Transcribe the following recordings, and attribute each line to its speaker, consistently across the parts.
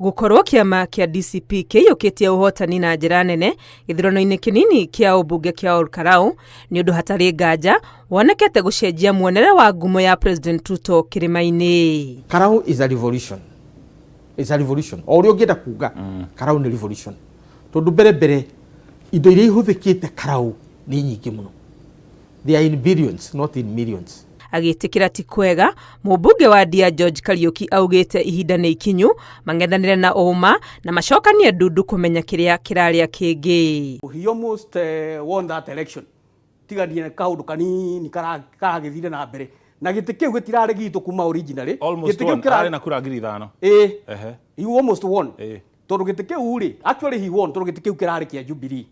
Speaker 1: Gukorwo kiama kia DCP kiyukitie uhotani na njira nene githurano-ini kinini kia ubunge kia Olkarau ni undu hatari nganja wonekete gucenjia muonere wa ngumo ya President Ruto kirima-ini.
Speaker 2: Karau is a revolution. It's a revolution. Ori ungienda kuga Karau ni revolution. Tondu mbere indo iria ihuthikite Karau ni nyingi muno. They are in billions, not in millions.
Speaker 1: Agitikira ti kwega mubunge wa Dia George Kariuki augite ihinda ni ikinyu mangethanire na uma na macokanie ndundu kumenya kiria kiraria kingi.
Speaker 3: He almost won that election. Tigania kaundu kanini karagithire na mbere na giti kiu gitirari gitu kuma originally
Speaker 4: giti kiu kirari na kura ngiri 5
Speaker 3: he almost won tondu giti kiu ri actually he won tondu giti kiu kirari kia Jubilee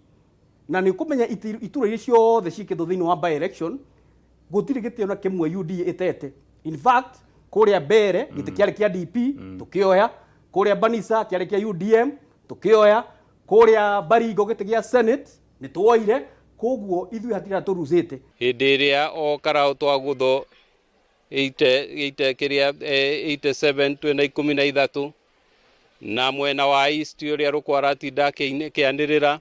Speaker 3: na ni kumenya itura iria ciothe cikitho thiini wa by election gutiri giti ona kimwe UD itete. In fact kuria mbere giti kiari kia DP tukioya kuria Banisa kiari kia UDM tukioya kuria Baringo giti kia Senate ni tuoire koguo ithui hatira turuzite
Speaker 5: hindi iria o Karau twagutho 87 2013 na mwena wa East uria rukwara tinda kianirira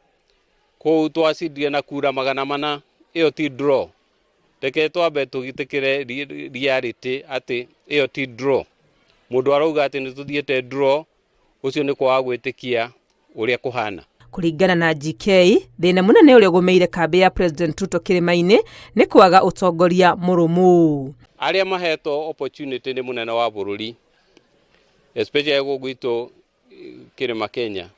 Speaker 5: kou twacindire na kura 400 iyo ti draw. Reke twambe tugitikire reality ati iyo ti draw. Mundu arauga ati ni tuthiete draw ucio ni kwa gwitikia uria kuhana.
Speaker 1: Kuringana na GK, thina munene uria gumeire kambi ya President Ruto kirima-ini ni kwaga utongoria murumu.
Speaker 5: Aria maheto opportunity ni munene wa bururi, especially gugwito kirima Kenya,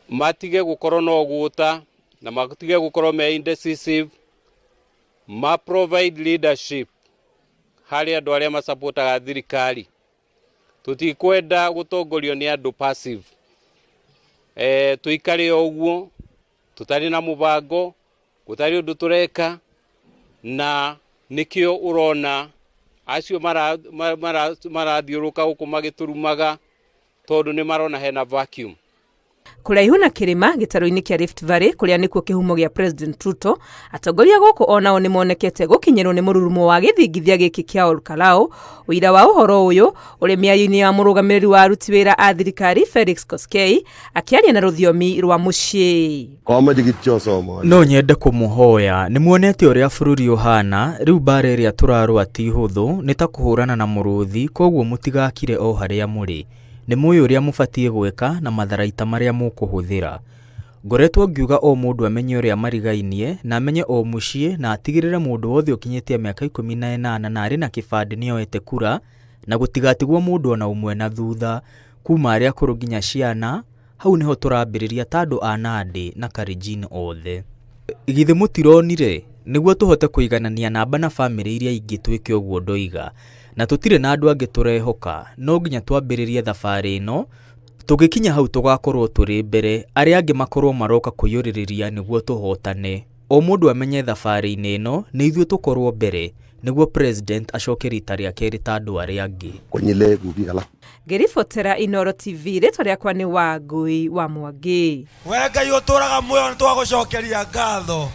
Speaker 5: matige gukorwo no guta na matige gukorwo me indecisive, ma provide leadership hari andu aria masupportaga thirikari. Tutikwenda gutongorio ni andu passive. Tuikare oguo tutari na mubango gutari undu tureka na nikio urona acio marathiuruka guku magiturumaga tondu ni marona hena vacuum.
Speaker 1: Kuraihu na kirima gitaro-ini kia Rift Valley kuria nikuo kihumo gia President Ruto atongoria guku onao ni monekete gukinyirwo ni mururumo wa githingithia giki kia Olkarau. Uira wa uhoro uyu uri miario-ini ya murugamiriri wa aruti wira a thirikari Felix Koskei akiaria na ruthiomi rwa mucii.
Speaker 6: No nyende kumuhoya ni muonete uria bururi uhana riu bare ria turarwa ti huthu ni ta kuhurana na muruthi koguo mutigakire o haria muri. Ni muyo uria mubatie gweka na matharaita maria mukuhuthira. Ngoretwo ngiuga o mundu amenye uria marigainie na amenye o mucii na atigirire mundu wothe ukinyitie miaka 18 na ari na kibandi nioete kura na gutigatigwo mundu ona umwe na thutha kuma aria akuru nginya ciana. Hau niho turambiriria tandu anandi na Karijin othe. Githe mutironire niguo tuhote kuiganania namba na family iria ingi twike uguo ndoiga na tutire na andu angi turehoka. No nginya twambiririe thabari ino tugikinya hau tugakorwo turi mbere aria angi makorwo maroka kuyuririria niguo tuhotane. O mundu amenye thabari ino ni ithuĩ tukorwo mbere niguo president acoke rita ria keri tandu aria angi.
Speaker 1: Ngiribotera Inooro TV ritwa riakwa ni Wangui wa Mwangi.
Speaker 7: We Ngai uturaga muoyo ni twagucokeria ngatho.